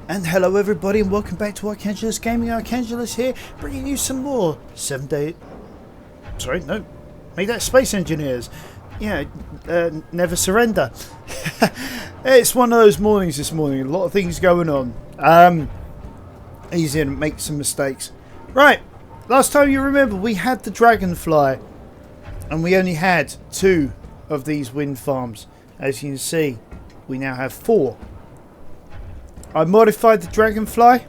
And hello everybody and welcome back to Arcangulus Gaming. Arcangulus here, bringing you some more 7 day... Sorry, no. Make that Space Engineers. Yeah, never surrender. It's one of those mornings this morning. A lot of things going on. Easy to make some mistakes. Right, last time you remember we had the Dragonfly. And we only had 2 of these wind farms. As you can see, we now have 4. I modified the Dragonfly,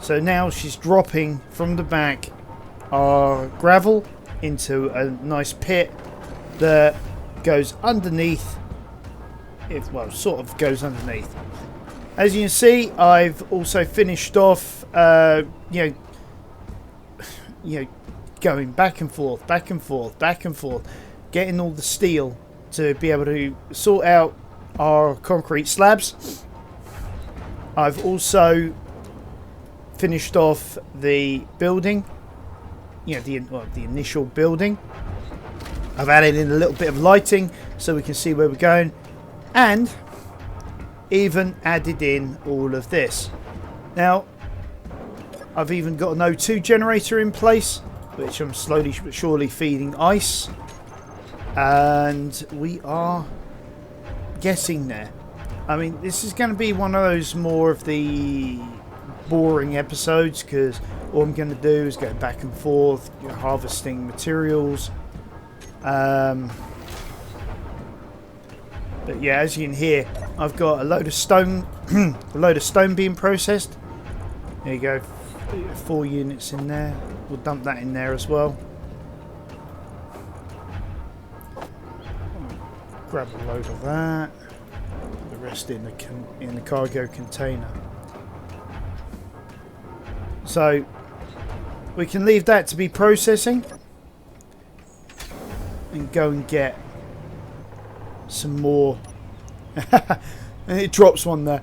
so now she's dropping from the back our gravel into a nice pit that goes underneath. Well, sort of goes underneath. As you can see, I've also finished off, going back and forth, back and forth, back and forth, getting all the steel to be able to sort out our concrete slabs. I've also finished off the building, the initial building. I've added in a little bit of lighting so we can see where we're going, and even added in all of this. Now, I've even got an O2 generator in place, which I'm slowly but surely feeding ice, and we are getting there. I mean, this is going to be one of those more of the boring episodes, because all I'm going to do is go back and forth, harvesting materials. But yeah, as you can hear, I've got a load of stone, being processed. There you go, 4 units in there. We'll dump that in there as well. Grab a load of that. Rest in the cargo container, so we can leave that to be processing and go and get some more. And it drops one there.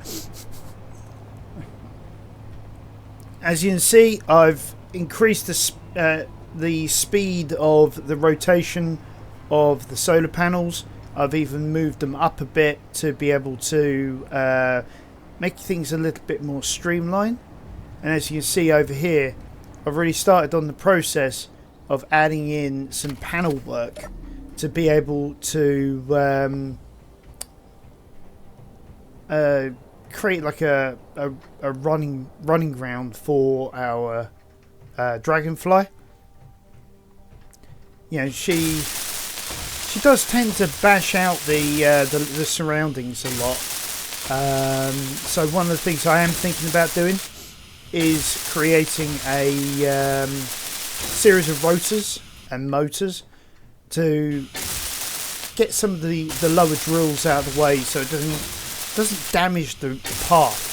As you can see, I've increased the speed of the rotation of the solar panels. I've even moved them up a bit to be able to make things a little bit more streamlined. And as you can see over here, I've already started on the process of adding in some panel work to be able to create like a running ground for our Dragonfly. She does tend to bash out the surroundings a lot. So one of the things I am thinking about doing is creating a series of rotors and motors to get some of the lower drills out of the way, so it doesn't damage the path.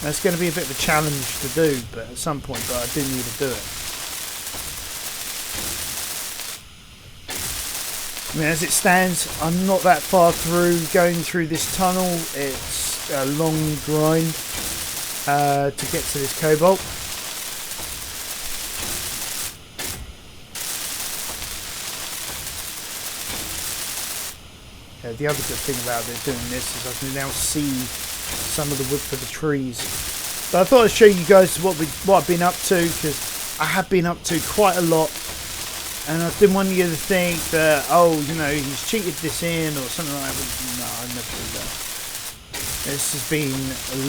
That's going to be a bit of a challenge to do, but at some point, but I do need to do it. I mean, as it stands, I'm not that far through going through this tunnel. It's a long grind to get to this cobalt. The other good thing about doing this is I can now see some of the wood for the trees. But I thought I'd show you guys what I've been up to, because I have been up to quite a lot. And I didn't want you to think that, he's cheated this in or something like that. No, I never do that. This has been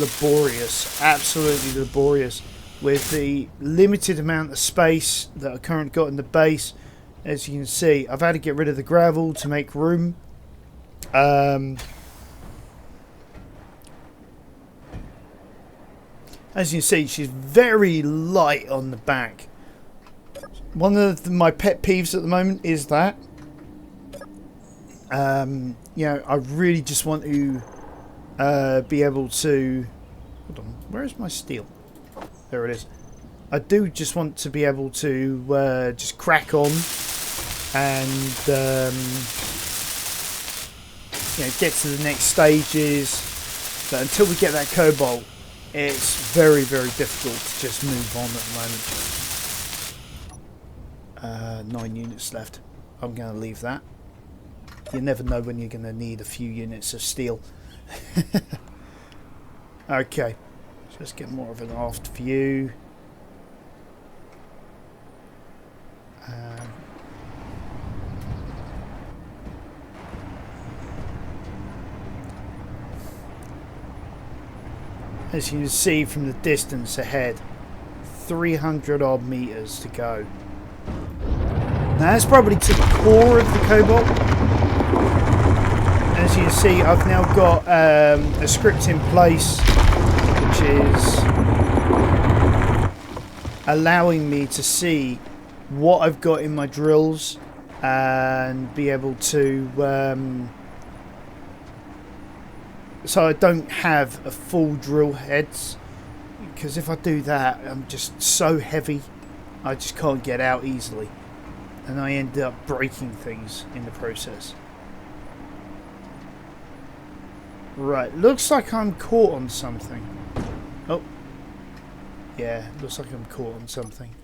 laborious, absolutely laborious, with the limited amount of space that I currently got in the base. As you can see, I've had to get rid of the gravel to make room. As you can see, she's very light on the back. One of my pet peeves at the moment is that. I really just want to be able to... Hold on, where is my steel? There it is. I do just want to be able to just crack on and get to the next stages. But until we get that cobalt, it's very, very difficult to just move on at the moment. 9 units left. I'm going to leave that. You never know when you're going to need a few units of steel. Okay, so let's get more of an aft view. As you can see from the distance ahead, 300 odd meters to go. Now that's probably to the core of the Cobalt. As you can see, I've now got a script in place which is allowing me to see what I've got in my drills and be able to so I don't have a full drill heads, because if I do that I'm just so heavy I just can't get out easily and I end up breaking things in the process. Right, looks like I'm caught on something. Oh, yeah, looks like I'm caught on something.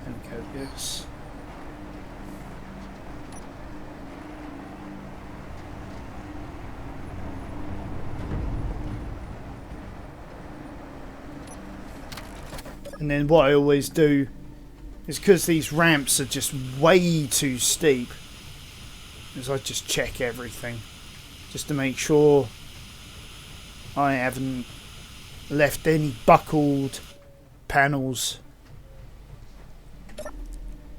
Okay, yes. And then what I always do is, because these ramps are just way too steep, is I just check everything just to make sure I haven't left any buckled panels.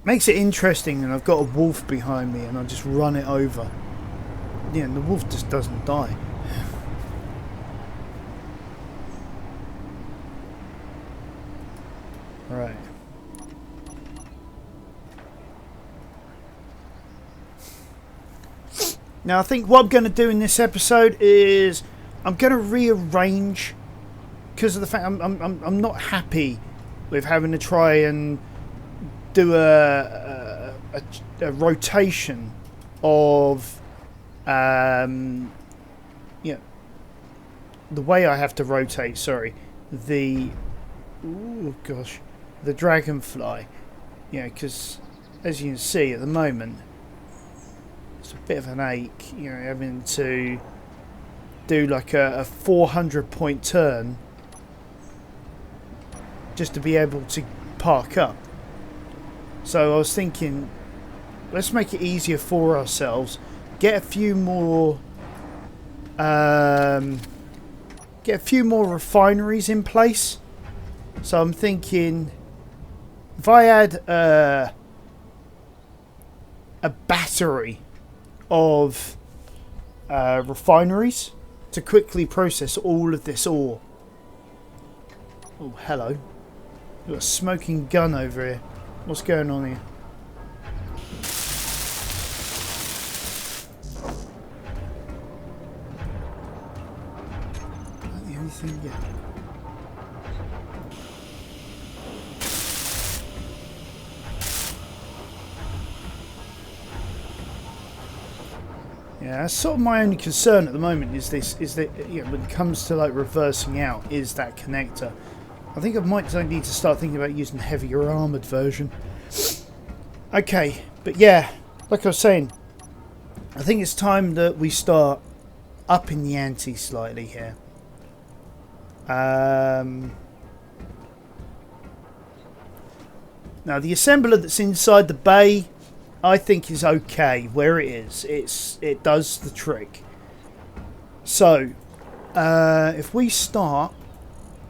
Makes it interesting, and I've got a wolf behind me and I just run it over. Yeah, and the wolf just doesn't die. Right. Now I think what I'm going to do in this episode is I'm going to rearrange, because of the fact I'm not happy with having to try and do a rotation of the way I have to rotate. Sorry, the dragonfly. Because as you can see at the moment, it's a bit of an ache. Having to do like a 400 point turn just to be able to park up. So I was thinking, let's make it easier for ourselves. Get a few more refineries in place. So I'm thinking, if I add a battery of refineries to quickly process all of this ore. Oh, hello. We've got a smoking gun over here. What's going on here? Not the only thing yet. Yeah, that's sort of my only concern at the moment. Is that when it comes to like reversing out, is that connector. I think I might need to start thinking about using the heavier armoured version. Okay, but yeah, like I was saying, I think it's time that we start upping the ante slightly here. Now the assembler that's inside the bay, I think is okay where it is. It does the trick. So if we start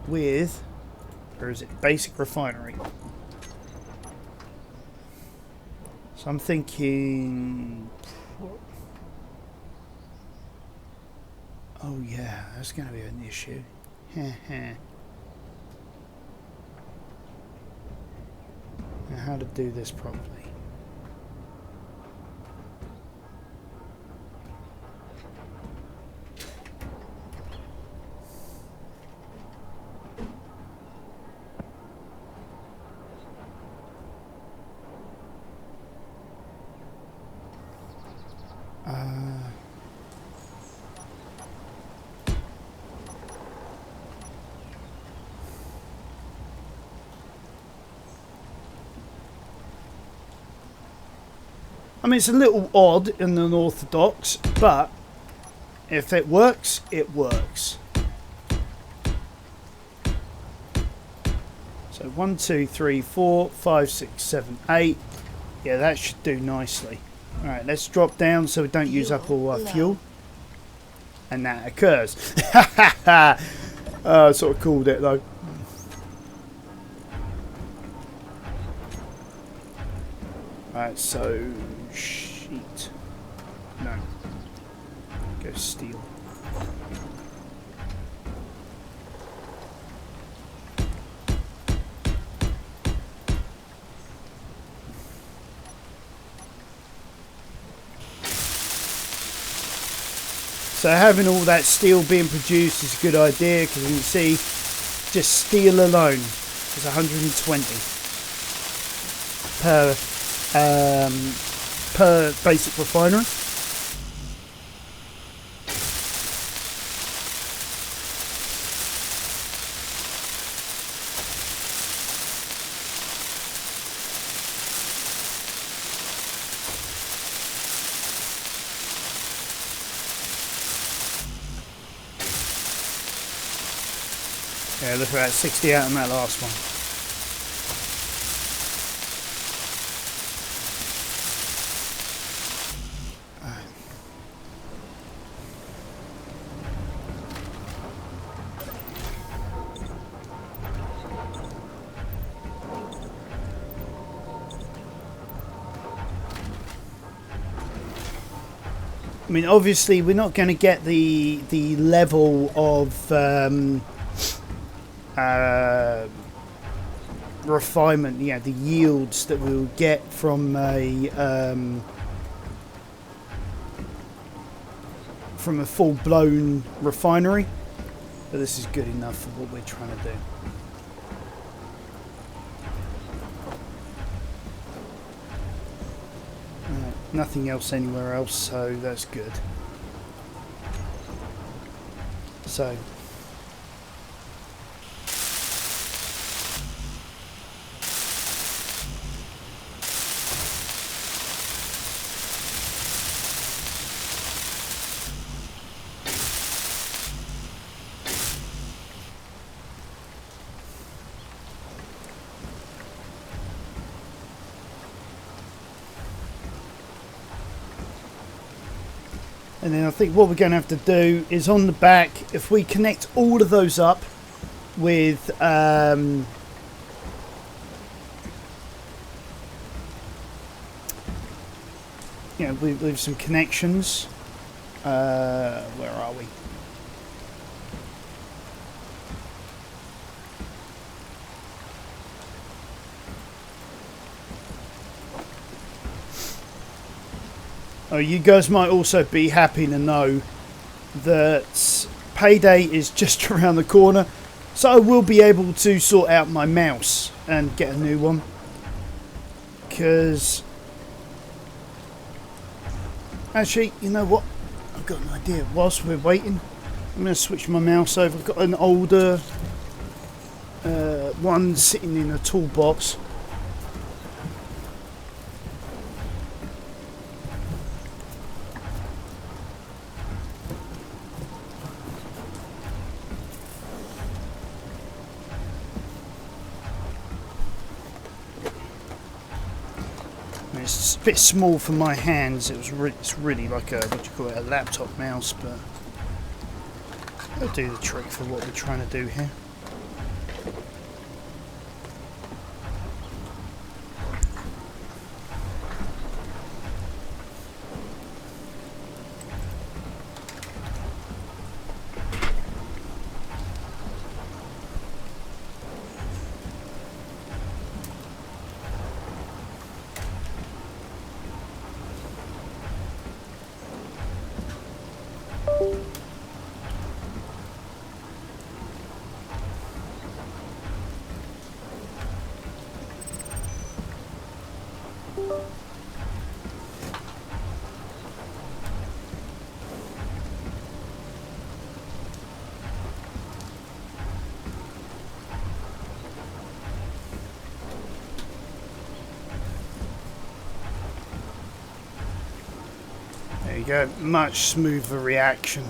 with, where is it? Basic refinery. So I'm thinking, oh yeah, that's going to be an issue. Now how to do this properly. I mean, it's a little odd and unorthodox, but if it works, it works. So 1, 2, 3, 4, 5, 6, 7, 8. Yeah, that should do nicely. Alright, let's drop down so we don't use up all our fuel. And that occurs. I sort of called it though. Right, so sheet. No. Go steel. So having all that steel being produced is a good idea because you can see just steel alone is 120 per basic refinery. Yeah, look at that, 60 out on that last one. I mean, obviously, we're not going to get the level of refinement, yeah, the yields that we'll get from a full-blown refinery, but this is good enough for what we're trying to do. Nothing else anywhere else, so that's good. So and then I think what we're going to have to do is on the back, if we connect all of those up with you know, with some connections. Where are we? Oh, you guys might also be happy to know that payday is just around the corner, so I will be able to sort out my mouse and get a new one. Because actually, you know what? I've got an idea. Whilst we're waiting, I'm going to switch my mouse over. I've got an older one sitting in a toolbox. It's a bit small for my hands. It's really like a, what do you call it, a laptop mouse, but it'll do the trick for what we're trying to do here. go. Much smoother reaction.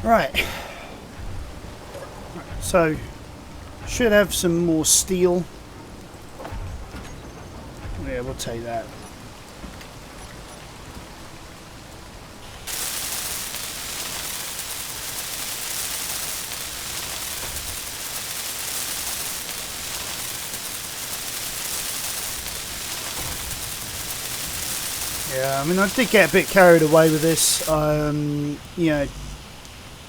Right. So, should have some more steel. Yeah, we'll take that. Yeah, I mean, I did get a bit carried away with this. You know,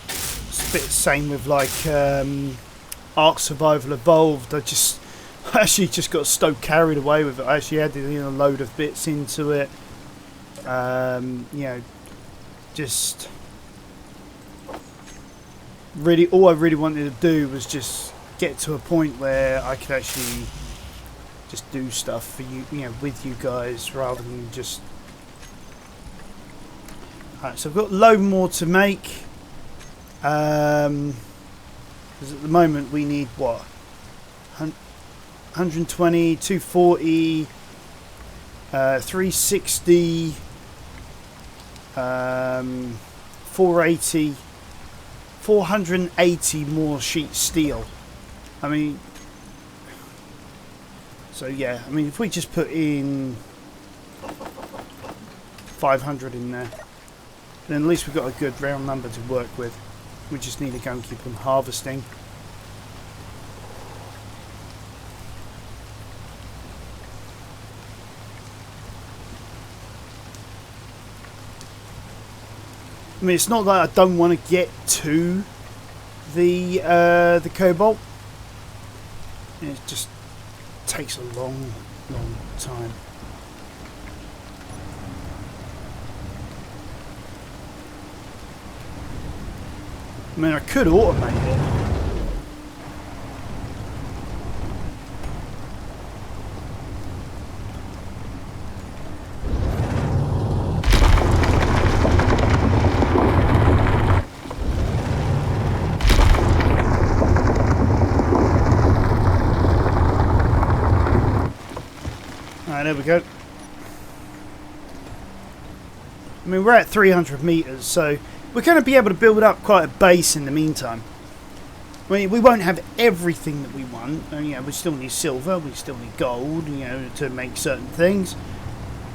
it's a bit the same with like Ark Survival Evolved. I actually just got so carried away with it. I actually added a load of bits into it. You know, just really, all I really wanted to do was just get to a point where I could actually just do stuff for you, with you guys, rather than just. Alright, so I've got a load more to make. Because at the moment we need what? 120, 240, 360, 480, 480 more sheet steel. I mean, so yeah, I mean, if we just put in 500 in there, then at least we've got a good round number to work with. We just need to go and keep on harvesting. I mean, it's not that I don't want to get to the Cobalt. It just takes a long, long time. I mean, I could automate it. Alright, there we go. I mean, we're at 300 meters, so we're going to be able to build up quite a base in the meantime. I mean, we won't have everything that we want. We still need silver, we still need gold, to make certain things.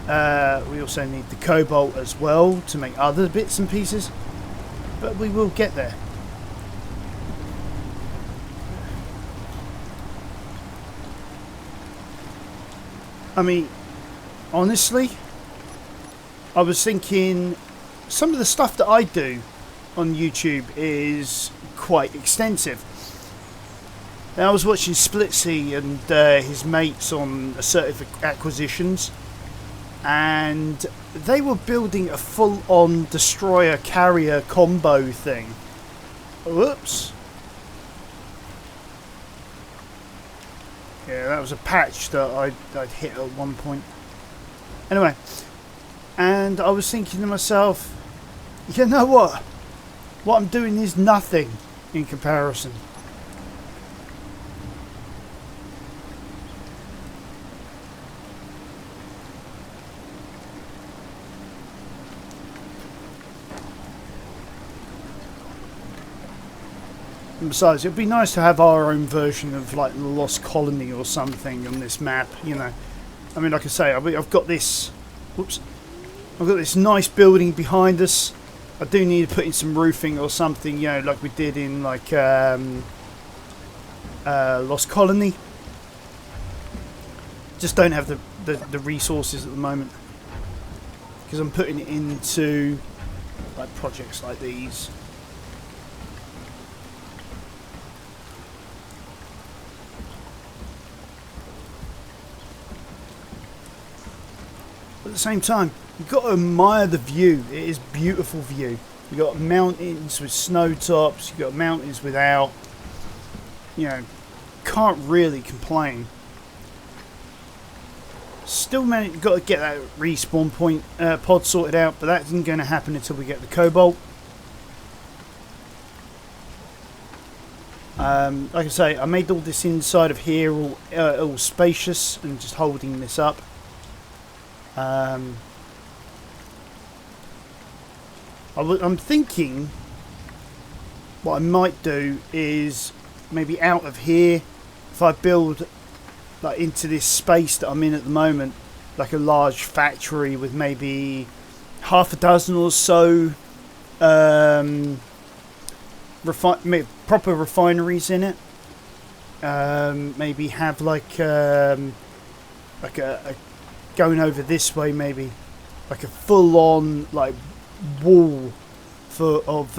We also need the cobalt as well to make other bits and pieces. But we will get there. I mean, honestly, I was thinking some of the stuff that I do on YouTube is quite extensive. Now, I was watching Splitsy and his mates on Assertive Acquisitions, and they were building a full-on destroyer carrier combo thing. Whoops. Yeah, that was a patch that I'd hit at one point. Anyway, and I was thinking to myself, you know what? What I'm doing is nothing in comparison. And besides, it'd be nice to have our own version of like the Lost Colony or something on this map, I mean, like I say, I've got this. Whoops. I've got this nice building behind us. I do need to put in some roofing or something, like we did in like Lost Colony. Just don't have the resources at the moment because I'm putting it into like projects like these. At the same time, you've got to admire the view. It is a beautiful view. You've got mountains with snow tops. You've got mountains without. Can't really complain. Still got to get that respawn point pod sorted out, but that isn't going to happen until we get the Cobalt. Like I say, I made all this inside of here all spacious and just holding this up. I'm thinking what I might do is maybe out of here, if I build like into this space that I'm in at the moment, like a large factory with maybe half a dozen or so proper refineries in it. Maybe have like a going over this way, maybe like a full-on like wall of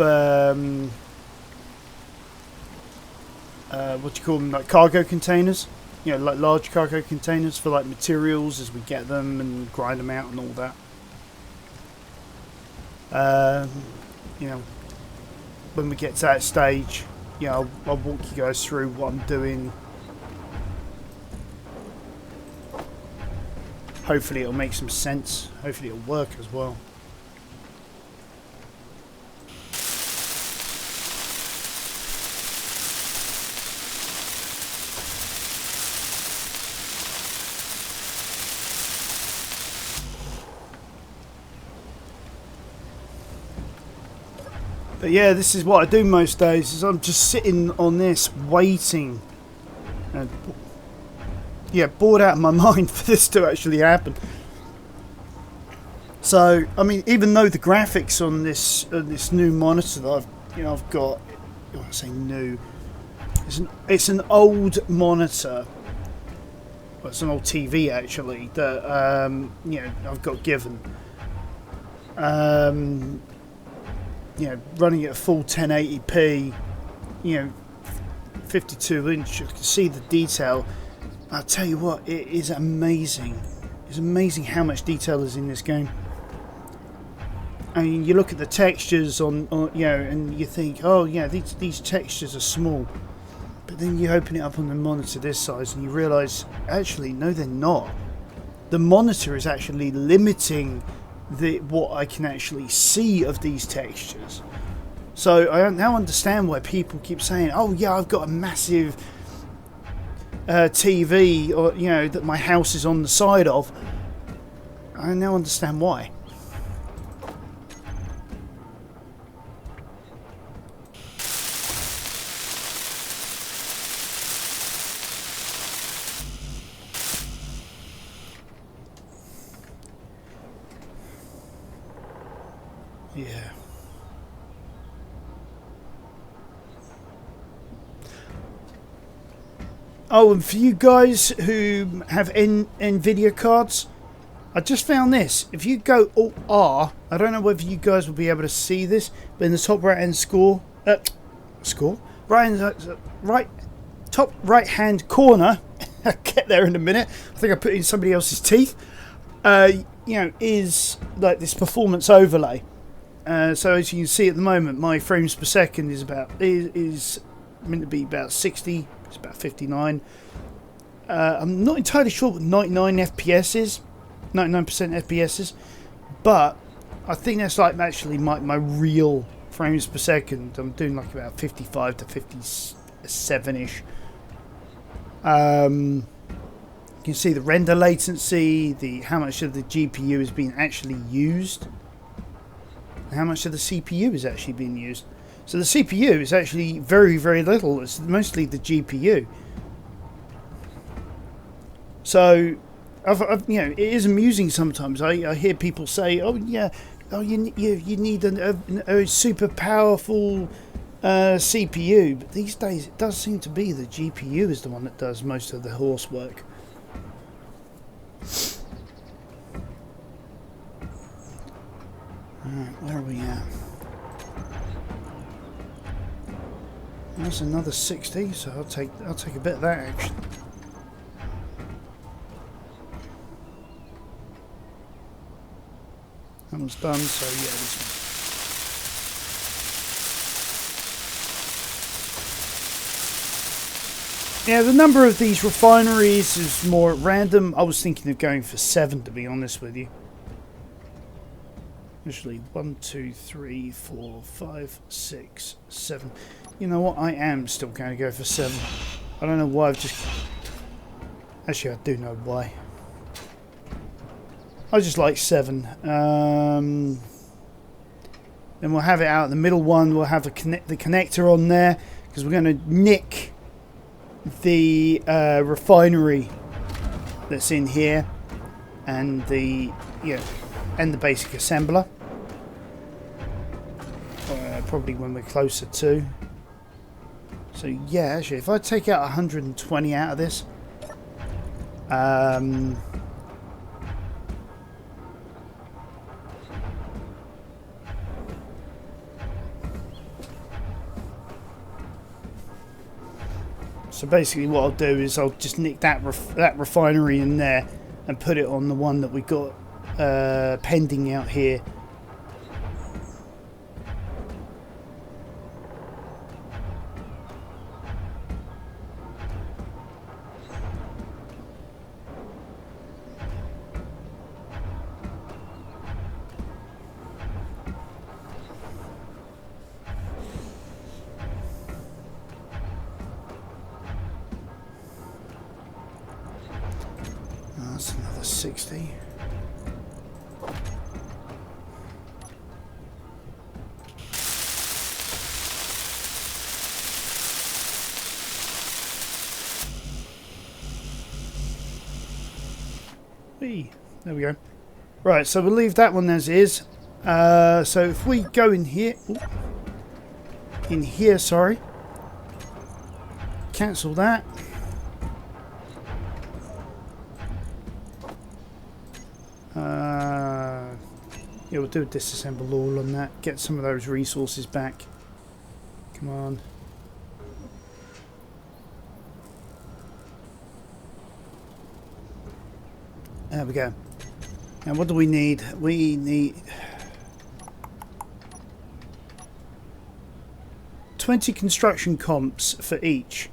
what do you call them, like cargo containers, you know, like large cargo containers for like materials as we get them and grind them out and all that. You know, when we get to that stage, you know, I'll walk you guys through what I'm doing. Hopefully it'll make some sense. Hopefully it'll work as well. But yeah, this is what I do most days, is I'm just sitting on this waiting. And yeah, bored out of my mind for this to actually happen. So, I mean, even though the graphics on this new monitor that I've got, I say new, it's an old monitor. Well, it's an old TV actually that you know, I've got given. You know, running at full 1080p, you know, 52-inch, you can see the detail. I'll tell you what, it is amazing. It's amazing how much detail is in this game. I mean, you look at the textures on you know, and you think, oh yeah, these textures are small. But then you open it up on the monitor this size and you realise, actually, no, they're not. The monitor is actually limiting what I can actually see of these textures. So I now understand why people keep saying, oh yeah, I've got a massive TV, or you know, that my house is on the side of. I now understand why. Yeah. Oh, and for you guys who have NVIDIA cards, I just found this. If you go Alt-R, I don't know whether you guys will be able to see this, but in the top right-hand top right-hand corner, I'll get there in a minute. I think I put it in somebody else's teeth. You know, is like this performance overlay. So as you can see at the moment, my frames per second is meant to be about 60. It's about 59. I'm not entirely sure what 99 FPS is, 99% FPS is, but I think that's like actually my real frames per second. I'm doing like about 55 to 57-ish. You can see the render latency, how much of the GPU is being actually used, and how much of the CPU is actually being used. So the CPU is actually very, very little. It's mostly the GPU. So, you know, it is amusing sometimes. I hear people say, "Oh yeah, oh you need a super powerful CPU." But these days, it does seem to be the GPU is the one that does most of the horsework. Alright, where are we at? That's another 60, so I'll take a bit of that action. That one's done, so yeah, this one. Yeah, the number of these refineries is more at random. I was thinking of going for 7, to be honest with you. Actually, 1, 2, 3, 4, 5, 6, 7. You know what? I am still going to go for 7. I don't know why I've just... Actually, I do know why. I just like 7. Then we'll have it out. The middle one, we'll have the connector on there, because we're going to nick the refinery that's in here, and the and the basic assembler. Probably when we're closer to. So yeah, actually, if I take out 120 out of this, so basically what I'll do is I'll just nick that refinery in there and put it on the one that we got pending out here. That's another 60. There we go. Right, so we'll leave that one as is. So if we go in here, sorry, cancel that. Yeah, we'll do a disassemble all on that. Get some of those resources back. Come on. There we go. Now what do we need? We need 20 construction comps for each.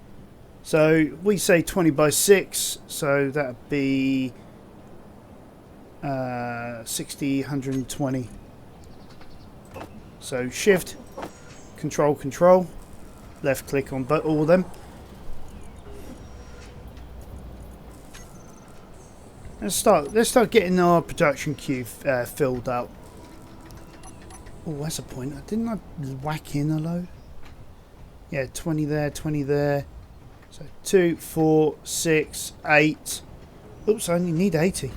So we say 20 by 6, so that'd be 60, 120. So shift, control, left click on all of them. Let's start getting our production queue filled up. Oh, that's a pointer. Didn't I whack in a load? Yeah, 20 there, 20 there. So 2, 4, 6, 8. Oops, I only need 80.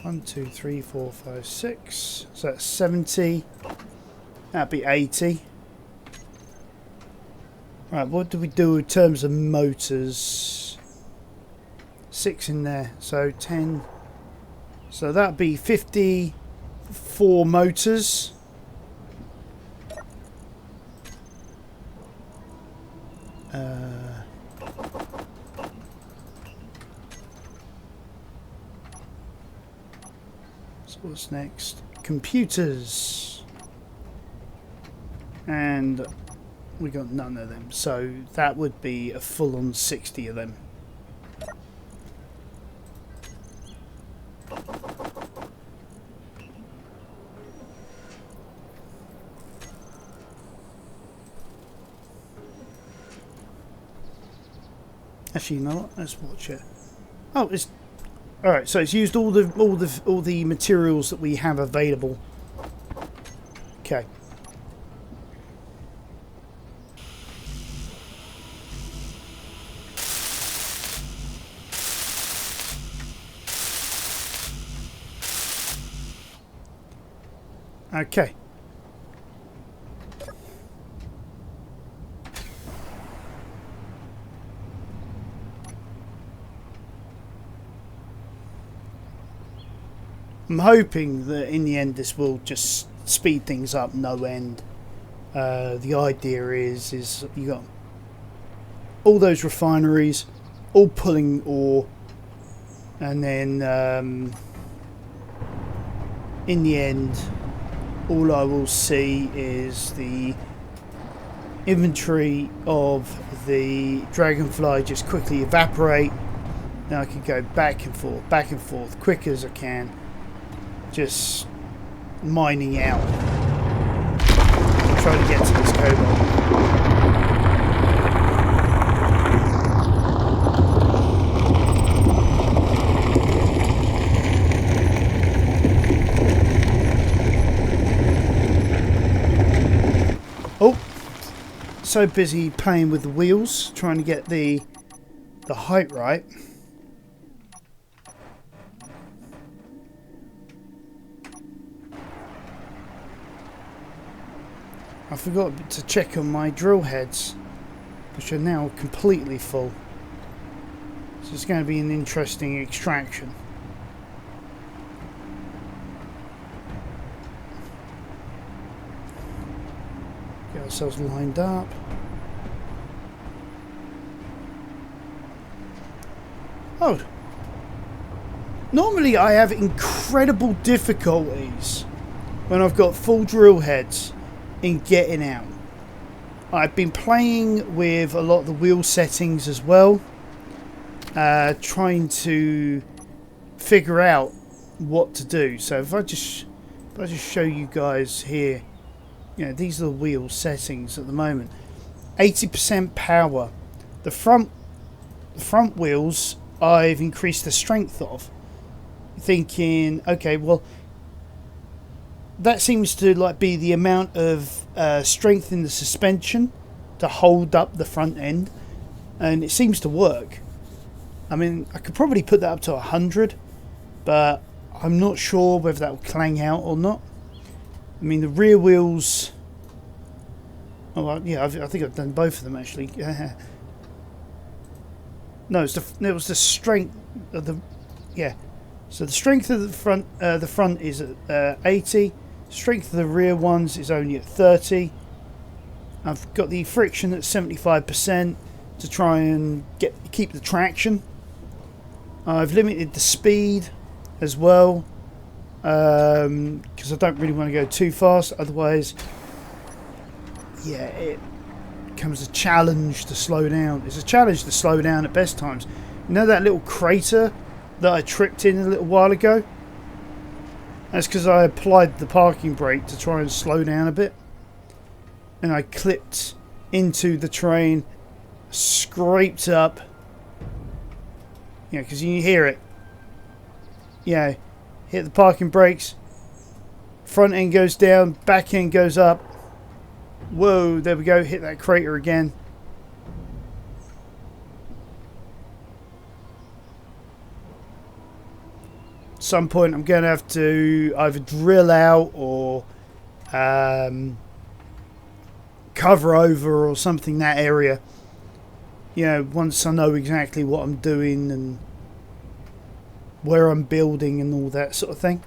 One, 2, 3, 4, 5, 6. So that's 70. That'd be 80. Right, what do we do in terms of motors? 6 in there, so 10. So that'd be 54 motors. So what's next? Computers. And we got none of them, so that would be a full-on 60 of them. Actually, you know what? Let's watch it. Oh, it's all right. So it's used all the materials that we have available. Okay. Okay. I'm hoping that in the end this will just speed things up no end. The idea is you got all those refineries all pulling ore, and then in the end all I will see is the inventory of the Dragonfly just quickly evaporate, Now I can go back and forth, quick as I can. Just mining out. Trying to get to this cobalt. Oh, so busy playing with the wheels, trying to get the height right. I forgot to check on my drill heads, which are now completely full. So it's going to be an interesting extraction. Get ourselves lined up. Oh. Normally I have incredible difficulties when I've got full drill heads in getting out. I've been playing with a lot of the wheel settings as well, trying to figure out what to do. So if I just show you guys here, you know, these are the wheel settings at the moment. 80% power. The front wheels I've increased the strength of, thinking, okay, well, that seems to like be the amount of strength in the suspension to hold up the front end, and it seems to work. I mean, I could probably put that up to 100, but I'm not sure whether that will clang out or not. I mean, the rear wheels. Oh, well, yeah, I think I've done both of them actually. No, it was the strength of the. Yeah, so the strength of the front is at 80. Strength of the rear ones is only at 30. I've got the friction at 75% to try and keep the traction. I've limited the speed as well, because I don't really want to go too fast. Otherwise, yeah, it becomes a challenge to slow down. It's a challenge to slow down at best times. You know that little crater that I tripped in a little while ago? That's because I applied the parking brake to try and slow down a bit, and I clipped into the terrain, scraped up. You know, because you hear it. Yeah, hit the parking brakes, front end goes down, back end goes up. Whoa, there we go, hit that crater again. At some point I'm going to have to either drill out or cover over or something that area. You know, once I know exactly what I'm doing and where I'm building and all that sort of thing.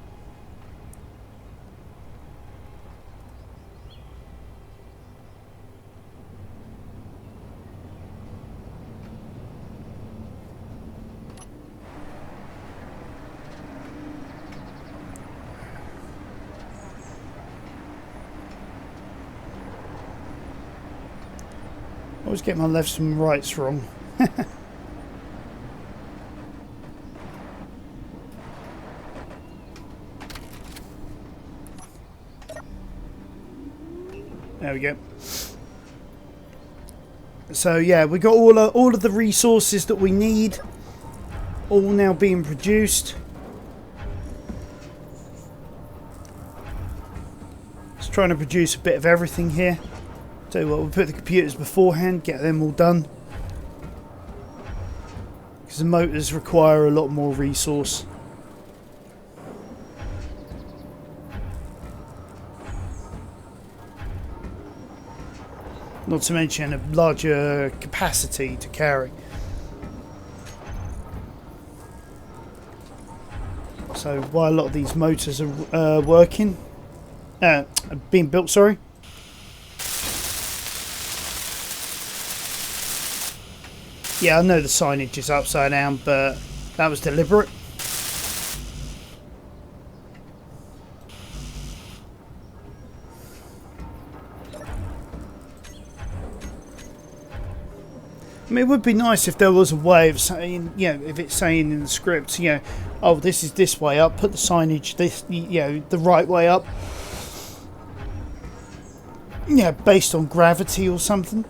I always get my lefts and rights wrong. There we go. So yeah, we got all of the resources that we need, all now being produced. Just trying to produce a bit of everything here. Tell you what, we'll put the computers beforehand, get them all done, because the motors require a lot more resource. Not to mention a larger capacity to carry. So while a lot of these motors are being built, sorry. Yeah, I know the signage is upside down, but that was deliberate. I mean, it would be nice if there was a way of saying, you know, if it's saying in the script, you know, oh, this is this way up, put the signage this, you know, the right way up. Yeah, based on gravity or something.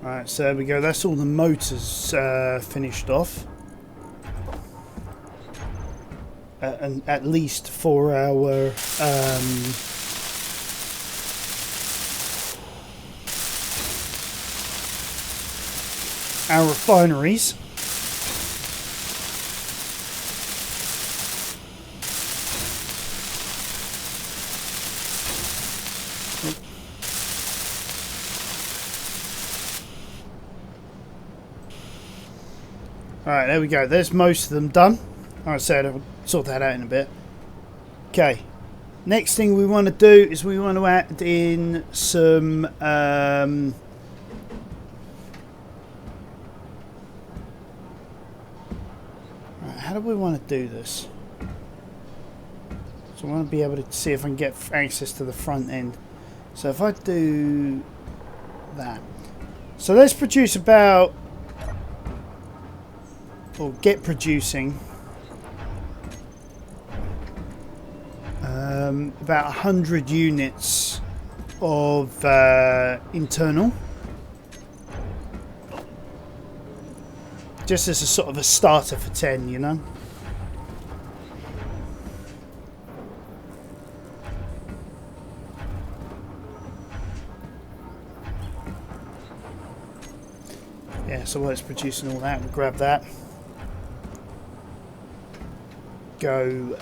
Alright, so there we go. That's all the motors finished off. And at least for our refineries. Alright, there we go. There's most of them done. Like I said, I'll sort that out in a bit. Okay. Next thing we want to do is we want to add in some... right, how do we want to do this? So I want to be able to see if I can get access to the front end. So if I do that. So let's produce about... or get producing about 100 units of internal, just as a sort of a starter for 10, you know. Yeah, so while it's producing all that, we'll grab that. Go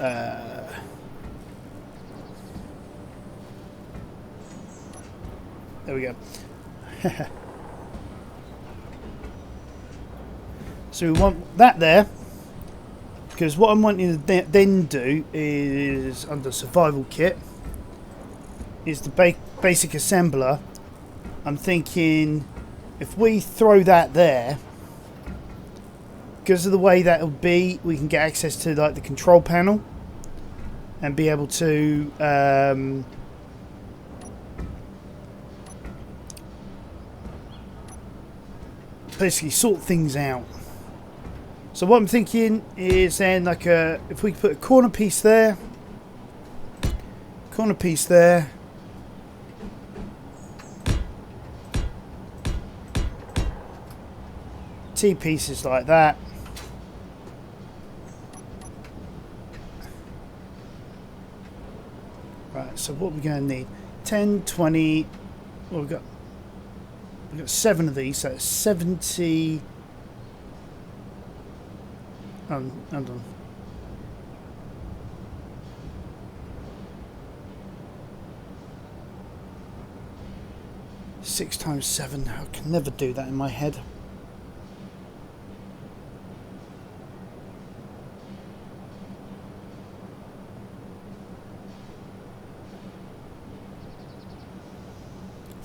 there we go. So we want that there, because what I'm wanting to then do is, under survival kit, is the basic assembler. I'm thinking if we throw that there, because of the way that'll be, we can get access to like the control panel and be able to basically sort things out. So what I'm thinking is then like if we put a corner piece there, T pieces like that. Right, so what we're going to need 10, 20, well, we've got 7 of these, so it's 70. Hold on. Six times 7. I can never do that in my head.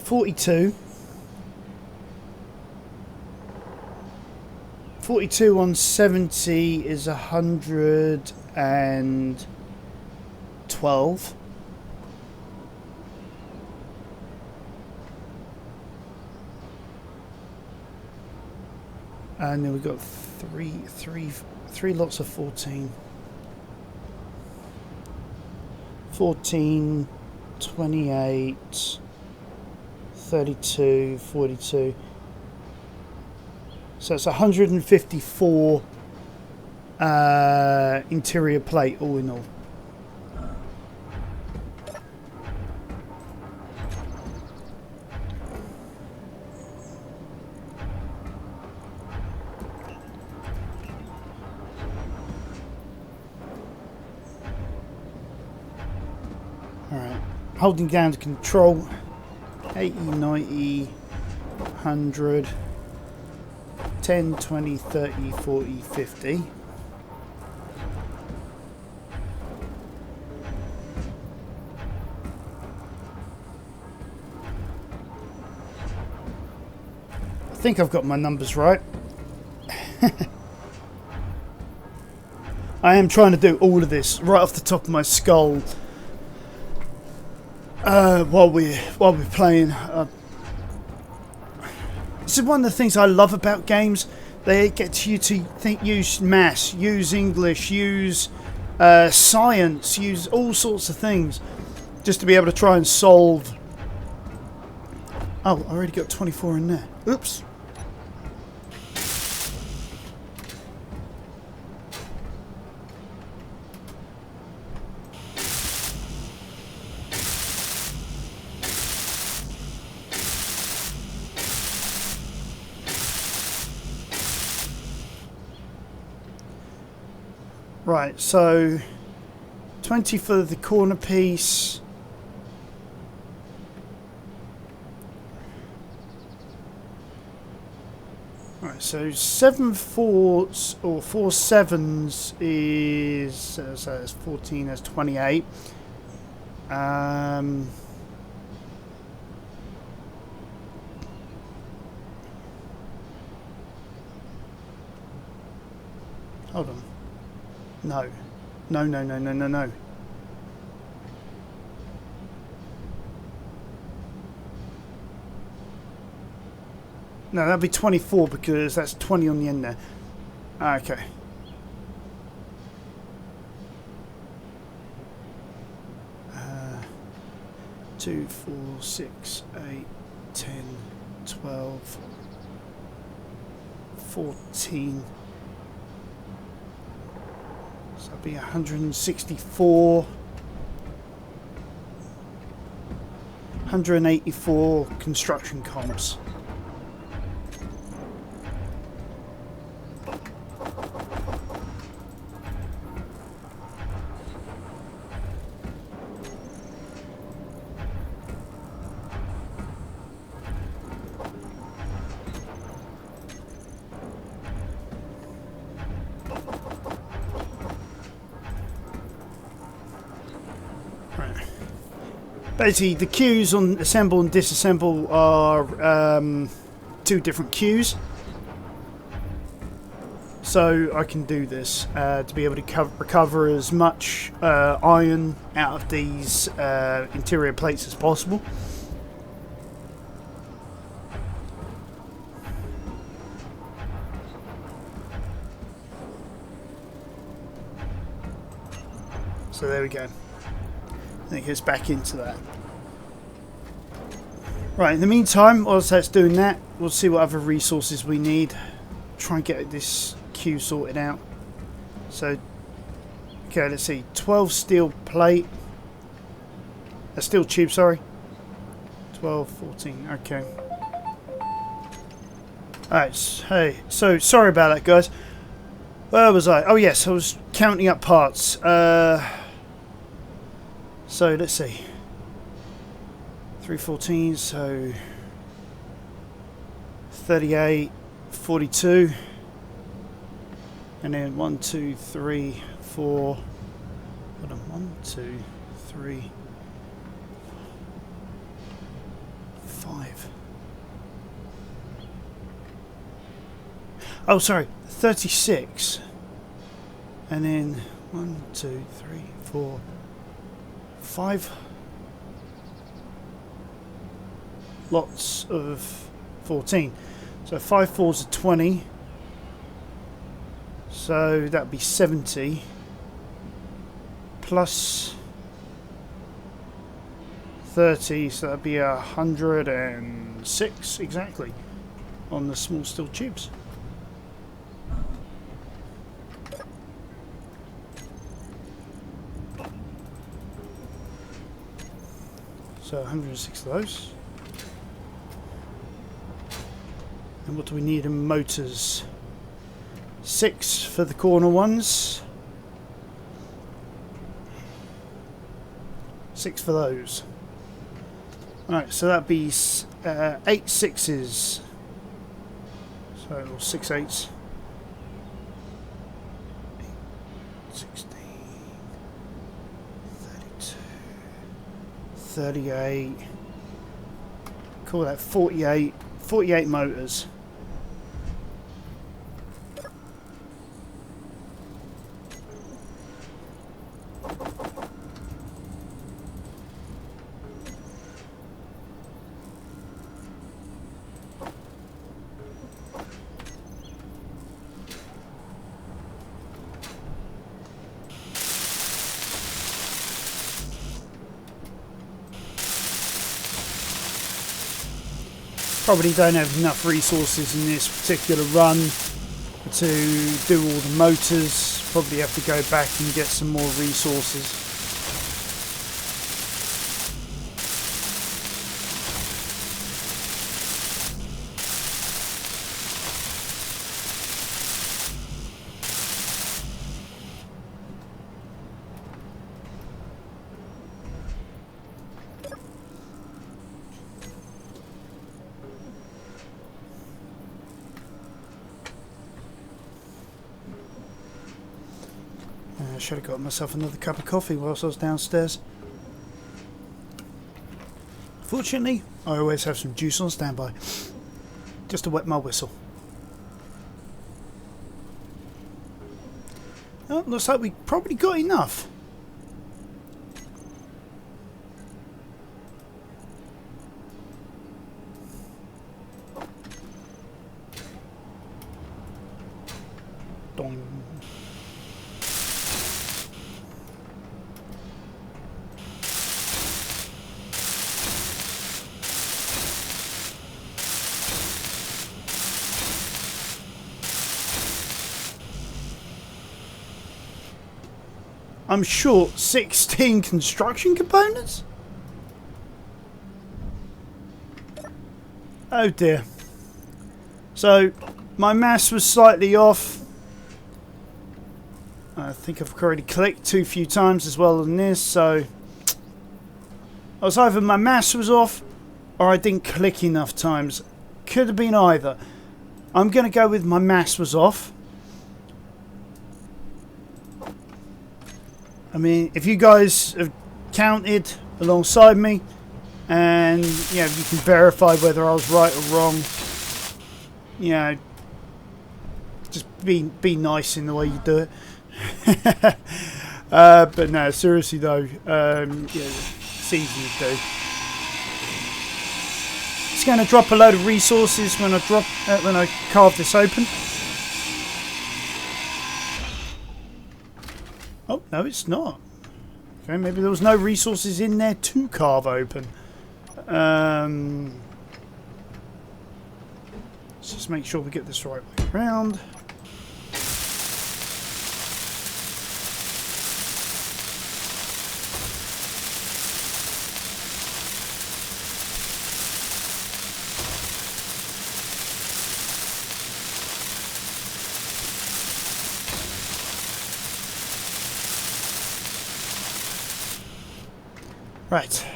$42 on 70 is 112. And then we've got three lots of 14. 14, 28, 32, 42. So it's 154 interior plate all in all. Alright, holding down the control 80, 90, 100, 10, 20, 30, 40, 50. I think I've got my numbers right. I am trying to do all of this right off the top of my skull while we're playing. This is one of the things I love about games. They get you to use maths, use English, use science, use all sorts of things just to be able to try and solve. Oh, I already got 24 in there. Oops. Right, so 20 for the corner piece. Right, so 7 4s or 4 7s is so that's 14, that's 28. Hold on. No. No, no, no, no, no, no. No, that'd be 24 because that's 20 on the end there. Okay. Uh, 2, 4, 6, 8, 10, 12, 14. So that'd be 164, 184 construction comps. Basically, the queues on assemble and disassemble are 2 different queues. So I can do this to be able to recover as much iron out of these interior plates as possible. So there we go. And it goes back into that. Right, in the meantime, whilst that's doing that, we'll see what other resources we need. Try and get this queue sorted out. So, okay, let's see. 12 steel plate. A steel tube, sorry. 12, 14, okay. Alright, hey, so sorry about that, guys. Where was I? Oh yes, I was counting up parts. So let's see. 314, so 38, 42, and then 1, 2, 3, 4. Hold on, 1, 2, 3, 5. Oh, sorry, 36, and then 1, 2, 3, 4, 5 lots of 14. So 5 4s are 20. So that'd be 70 plus 30. So that'd be 106 exactly on the small steel tubes. So 106 of those. And what do we need in motors? 6 for the corner ones. 6 for those. Right, so that'd be 8 sixes. So, or 6 eights. 16, 32, 38. Call that 48. 48 motors. Probably don't have enough resources in this particular run to do all the motors. Probably have to go back and get some more resources. I should have got myself another cup of coffee whilst I was downstairs. Fortunately, I always have some juice on standby, just to wet my whistle. Oh, looks like we probably got enough. Doing. I'm short 16 construction components? Oh dear. So, my mass was slightly off. I think I've already clicked too few times as well on this, so... I was either my mass was off, or I didn't click enough times. Could have been either. I'm going to go with my mass was off. I mean, if you guys have counted alongside me, and you know, you can verify whether I was right or wrong, you know, just be nice in the way you do it. But no, seriously though, yeah, it's easy to do. It's going to drop a load of resources when I carve this open. Oh, no, it's not. Okay, maybe there was no resources in there to carve open. Let's just make sure we get this right way around. Right.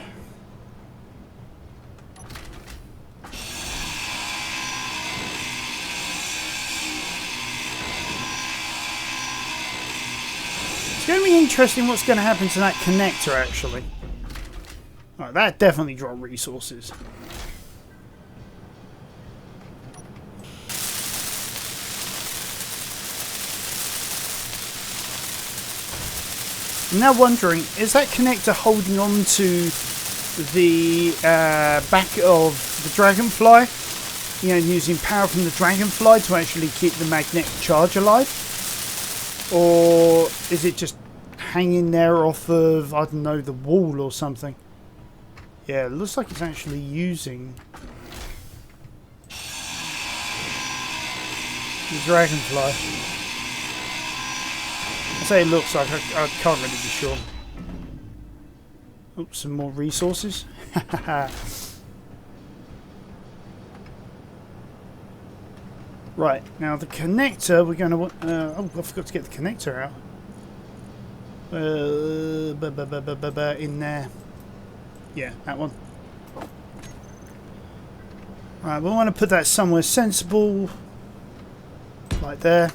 It's going to be interesting what's going to happen to that connector, actually. Right, that definitely dropped resources. I'm now wondering, is that connector holding on to the back of the dragonfly? You know, using power from the dragonfly to actually keep the magnetic charge alive? Or is it just hanging there off of, I don't know, the wall or something? Yeah, it looks like it's actually using the dragonfly. I say it looks like, I can't really be sure. Oops, some more resources. Right, now the connector, we're going to... oh, I forgot to get the connector out. In there. Yeah, that one. Right, we want to put that somewhere sensible, like there.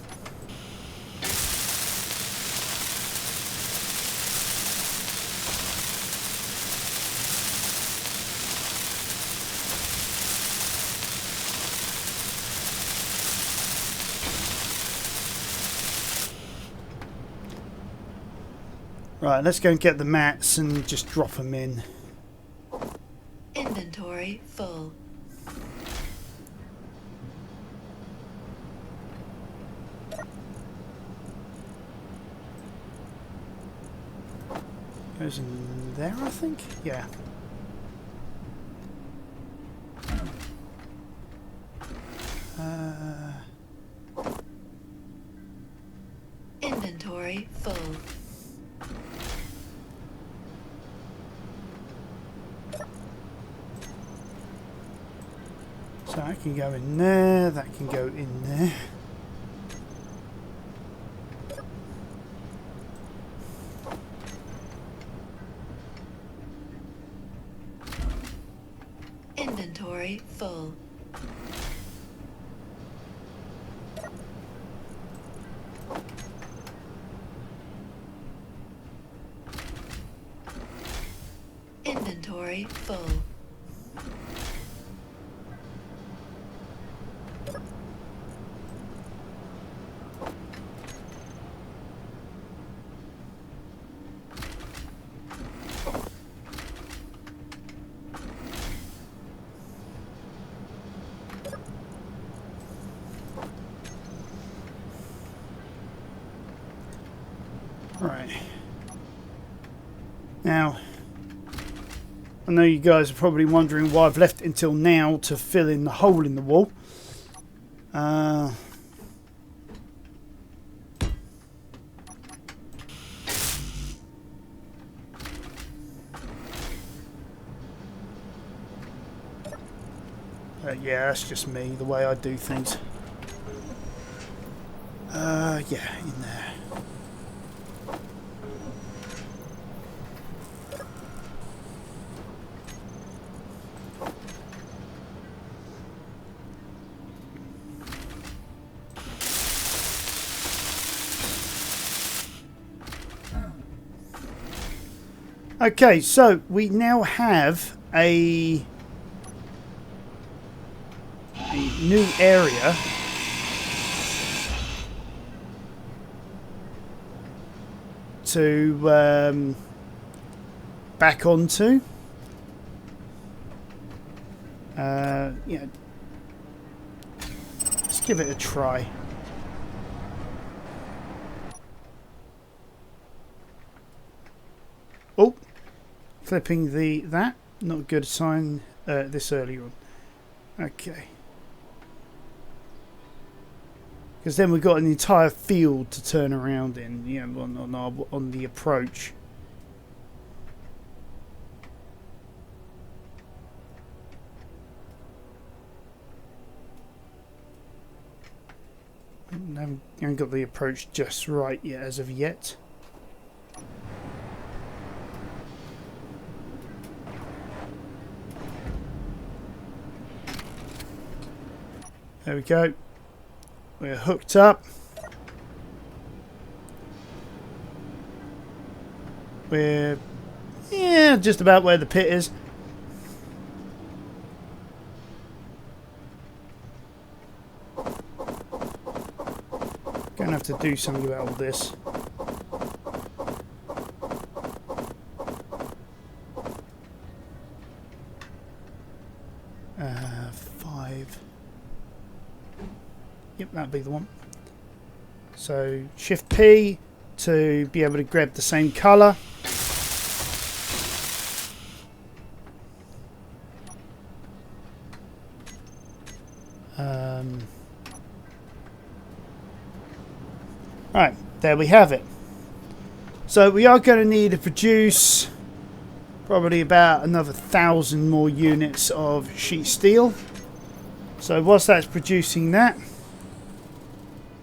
Right, let's go and get the mats and just drop them in. Inventory full. Goes in there, I think? Yeah. Inventory full. So that can go in there, that can go in there. Inventory full. Inventory full. Right. Now, I know you guys are probably wondering why I've left it until now to fill in the hole in the wall. Yeah, that's just me, the way I do things. Yeah, in there. Okay, so we now have a new area to back onto. Yeah, let's give it a try. Oh, flipping that, not a good sign this early on. Okay. Because then we've got an entire field to turn around in, you know, on the approach. I haven't got the approach just right yet as of yet. There we go. We're hooked up. We're, yeah, just about where the pit is. Gonna have to do something about all this. Five. Yep, that'll be the one. So Shift P to be able to grab the same colour. Right, there we have it. So we are going to need to produce probably about another 1,000 more units of sheet steel. So whilst that's producing that,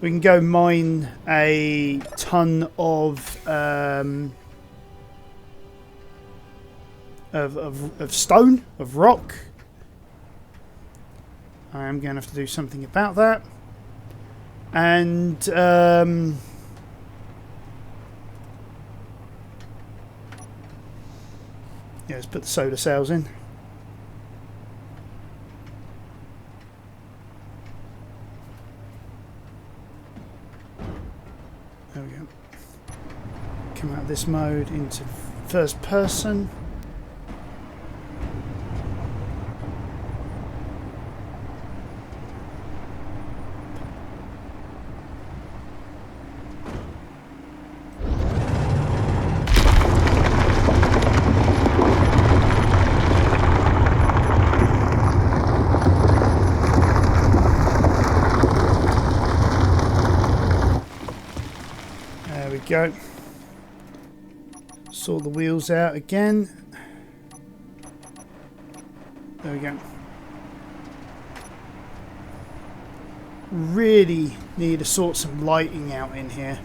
we can go mine a ton of stone, of rock, I am going to have to do something about that. And yeah, let's put the solar cells in. There we go. Come out of this mode into first person. There we go. Sort the wheels out again. There we go. Really need to sort some lighting out in here.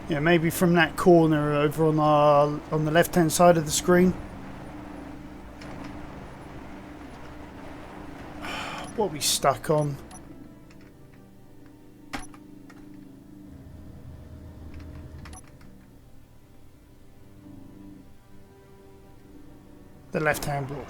Yeah, maybe from that corner over on the left-hand side of the screen. What are we stuck on? The left-hand block.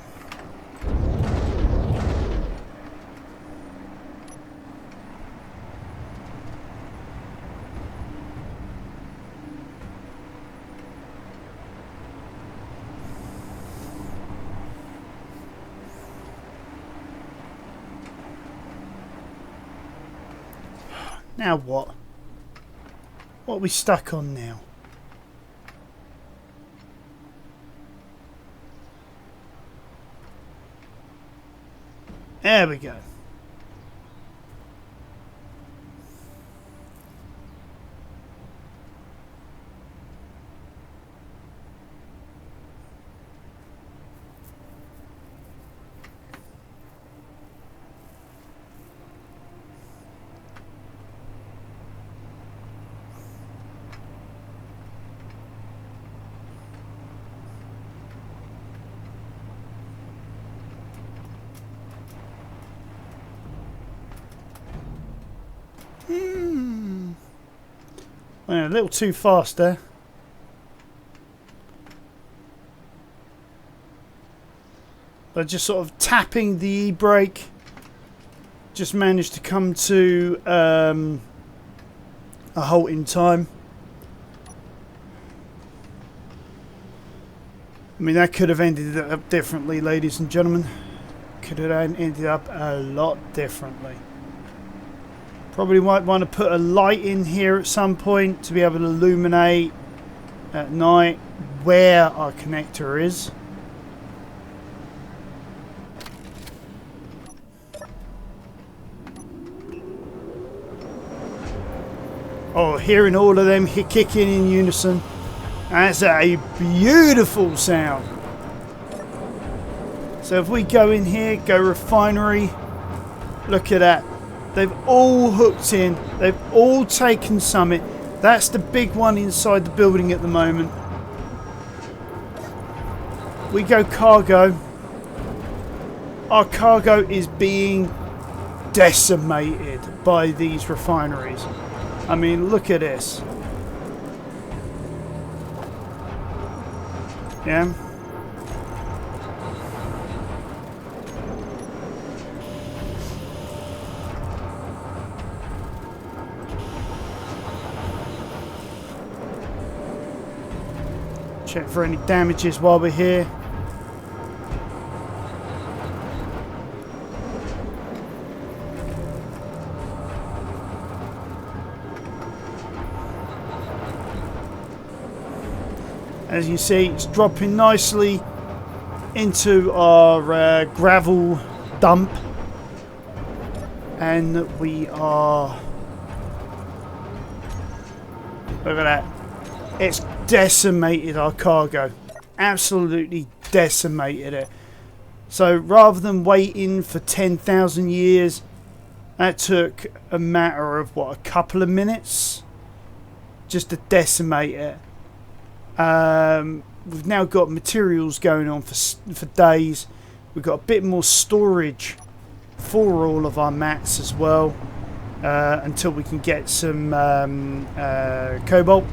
Now what? What are we stuck on now? There we go. Went a little too fast there. But just sort of tapping the e-brake, just managed to come to a halt in time. I mean, that could have ended up differently, ladies and gentlemen. Could have ended up a lot differently. Probably might want to put a light in here at some point to be able to illuminate at night where our connector is. Oh, hearing all of them kicking in unison. That's a beautiful sound. So if we go in here, go refinery, look at that. They've all hooked in. They've all taken summit. That's the big one inside the building at the moment. We go cargo. Our cargo is being decimated by these refineries. I mean, look at this. Yeah. Check for any damages while we're here. As you see, it's dropping nicely into our gravel dump, and we are, look at that, it's decimated our cargo, absolutely decimated it. So rather than waiting for 10,000 years, that took a matter of what, a couple of minutes just to decimate it. we've now got materials going on for days. We've got a bit more storage for all of our mats as well, until we can get some cobalt.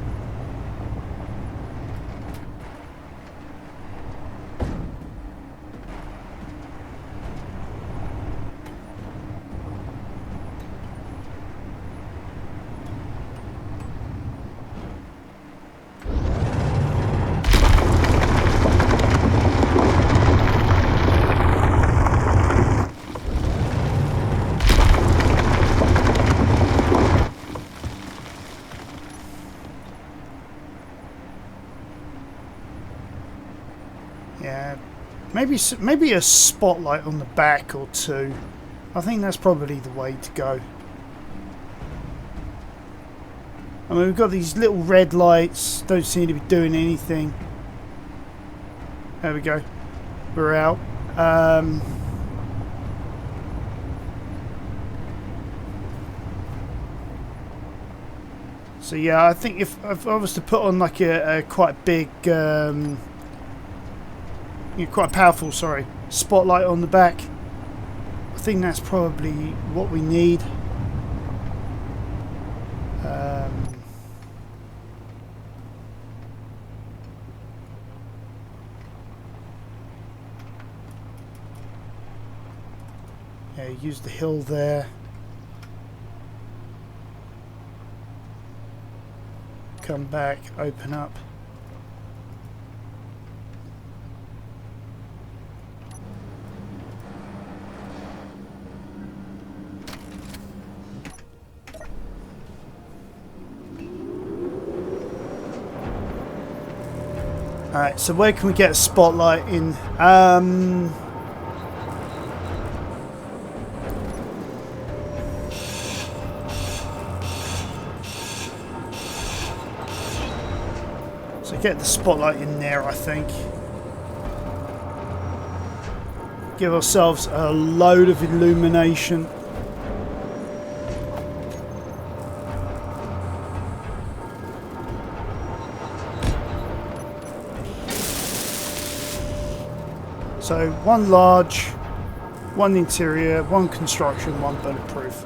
Yeah, maybe a spotlight on the back or two. I think that's probably the way to go. I mean, we've got these little red lights, don't seem to be doing anything. There we go. We're out. So yeah, I think if I was to put on like a quite big, quite powerful, sorry, spotlight on the back, I think that's probably what we need. Yeah, use the hill there. Come back, open up. Alright, so where can we get a spotlight in? So get the spotlight in there, I think. Give ourselves a load of illumination. So one large, one interior, one construction, one bulletproof.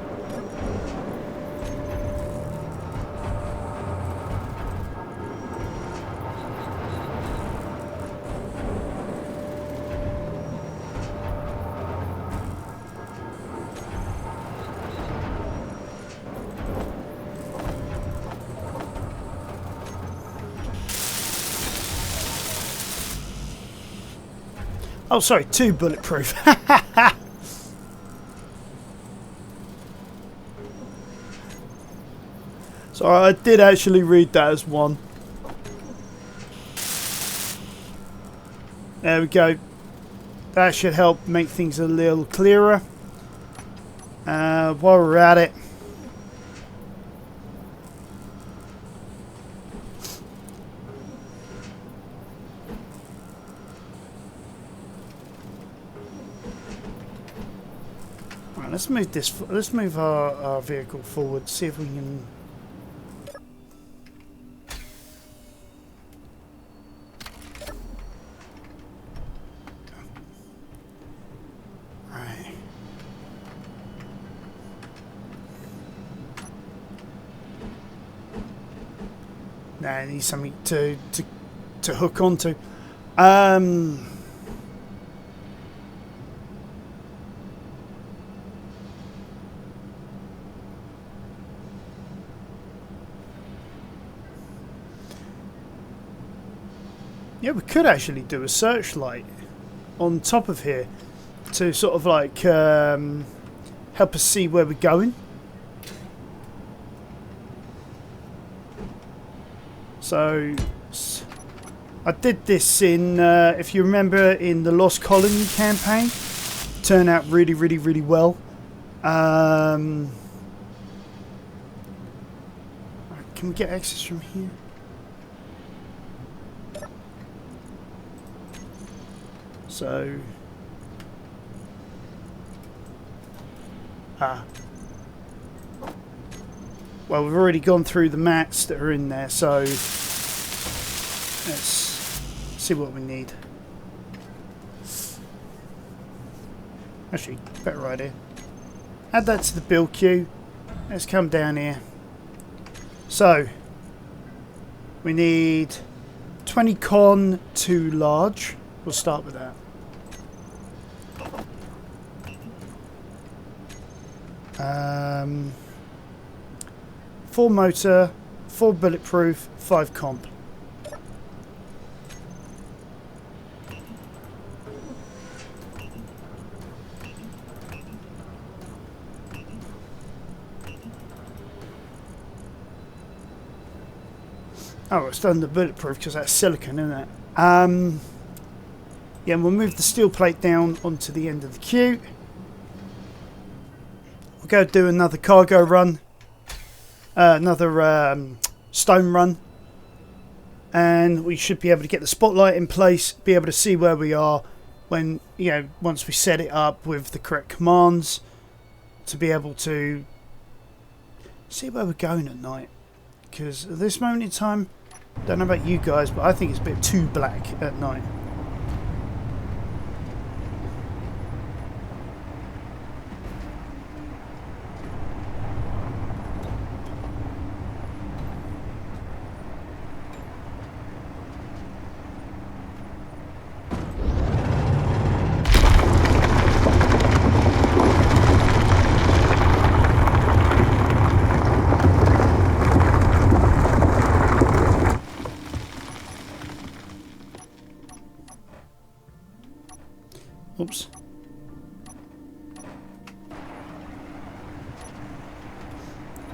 Oh, sorry, 2 bulletproof. Sorry, I did actually read that as 1. There we go. That should help make things a little clearer. While we're at it, let's move this. Let's move our vehicle forward. See if we can. Right. Now I need something to hook onto. Yeah, we could actually do a searchlight on top of here to sort of like help us see where we're going. So I did this in, if you remember, in the Lost Colony campaign. Turned out really, really, really well. Can we get access from here? So, well, we've already gone through the mats that are in there, so let's see what we need. Actually, better idea. Add that to the build queue. Let's come down here. So, we need 20 con, 2 large. We'll start with that. 4 motor, 4 bulletproof, 5 comp. Oh, it's done the bulletproof because that's silicon, isn't it? Yeah, we'll move the steel plate down onto the end of the queue. We'll go do another cargo run. Another stone run. And we should be able to get the spotlight in place, be able to see where we are when, you know, once we set it up with the correct commands, to be able to see where we're going at night. Because at this moment in time, don't know about you guys, but I think it's a bit too black at night. Oops.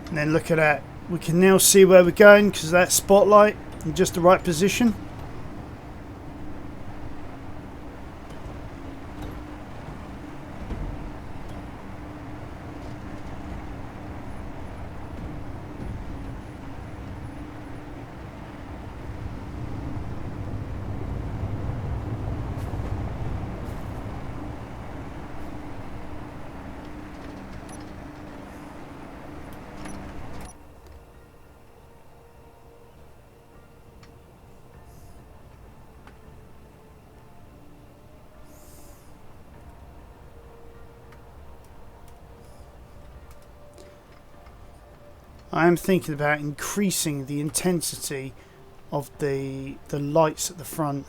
And then look at that. We can now see where we're going because that spotlight in just the right position. I am thinking about increasing the intensity of the lights at the front.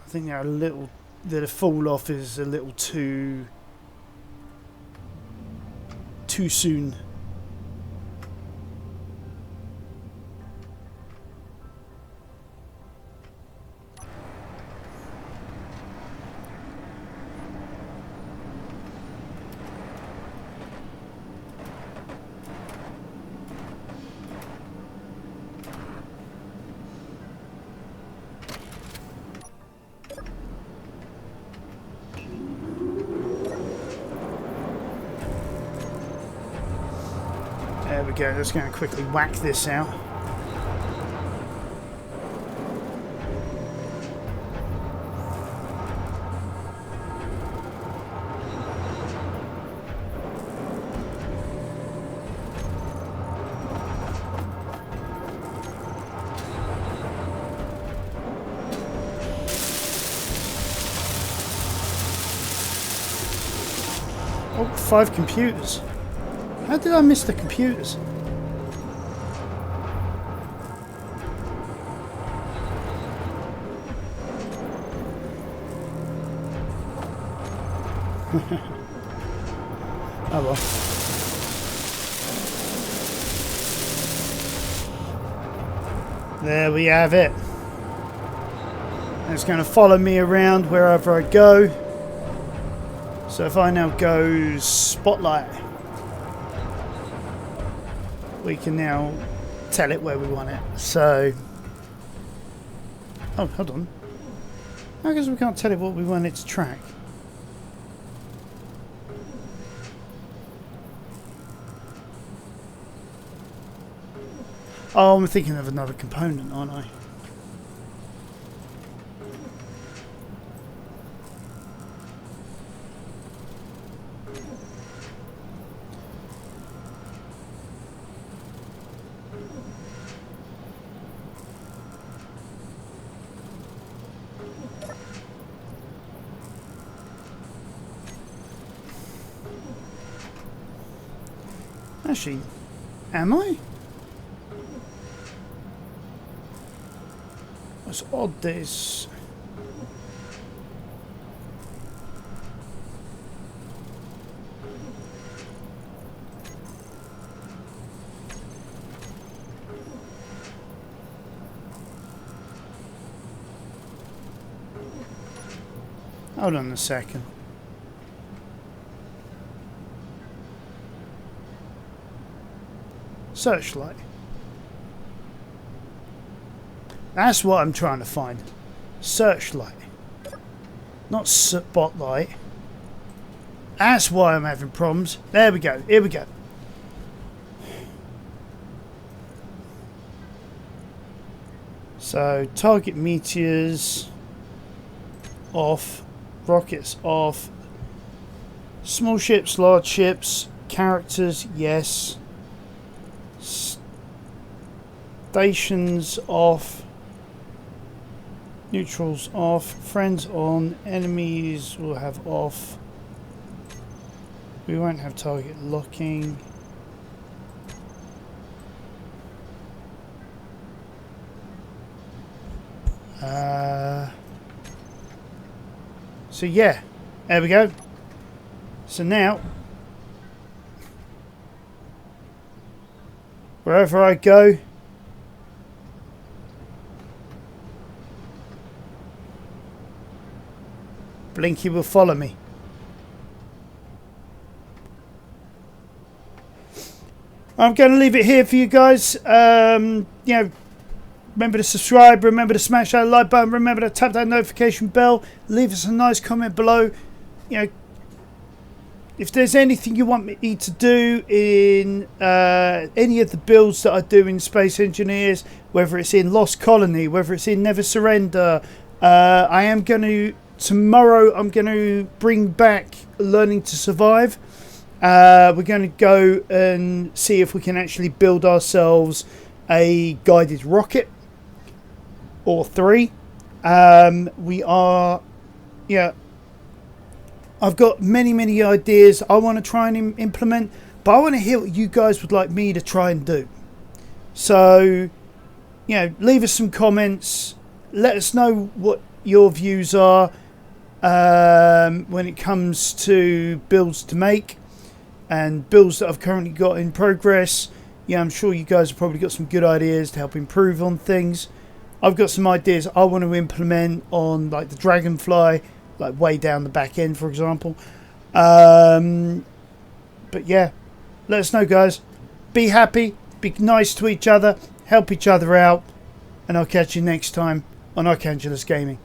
I think they're a little, the fall off is a little too soon. There we go, just going to quickly whack this out. Oh, 5 computers. How did I miss the computers? Oh well. There we have it. It's going to follow me around wherever I go. So if I now go spotlight, we can now tell it where we want it. So, oh, hold on. I guess we can't tell it what we want it to track. Oh, I'm thinking of another component, aren't I? Actually, am I? It's odd this. Hold on a second. Searchlight. That's what I'm trying to find. Searchlight. Not spotlight. That's why I'm having problems. There we go. Here we go. So, target meteors off. Rockets off. Small ships, large ships. Characters, yes. Stations off. Neutrals off. Friends on. Enemies will have off. We won't have target locking. So yeah, there we go. So now, wherever I go, Blinky will follow me. I'm going to leave it here for you guys. You know, remember to subscribe, remember to smash that like button, remember to tap that notification bell, leave us a nice comment below. You know, if there's anything you want me to do in any of the builds that I do in Space Engineers, whether it's in Lost Colony, whether it's in Never Surrender, I am going to, tomorrow I'm going to bring back Learning to Survive. We're going to go and see if we can actually build ourselves a guided rocket. Or 3. We are, yeah, I've got many ideas I want to try and implement, but I want to hear what you guys would like me to try and do. So, you know, leave us some comments, let us know what your views are when it comes to builds to make and builds that I've currently got in progress. Yeah, I'm sure you guys have probably got some good ideas to help improve on things. I've got some ideas I want to implement on, like the Dragonfly, like way down the back end, for example. But yeah, let us know, guys. Be happy, be nice to each other, help each other out, and I'll catch you next time on Archangelus Gaming.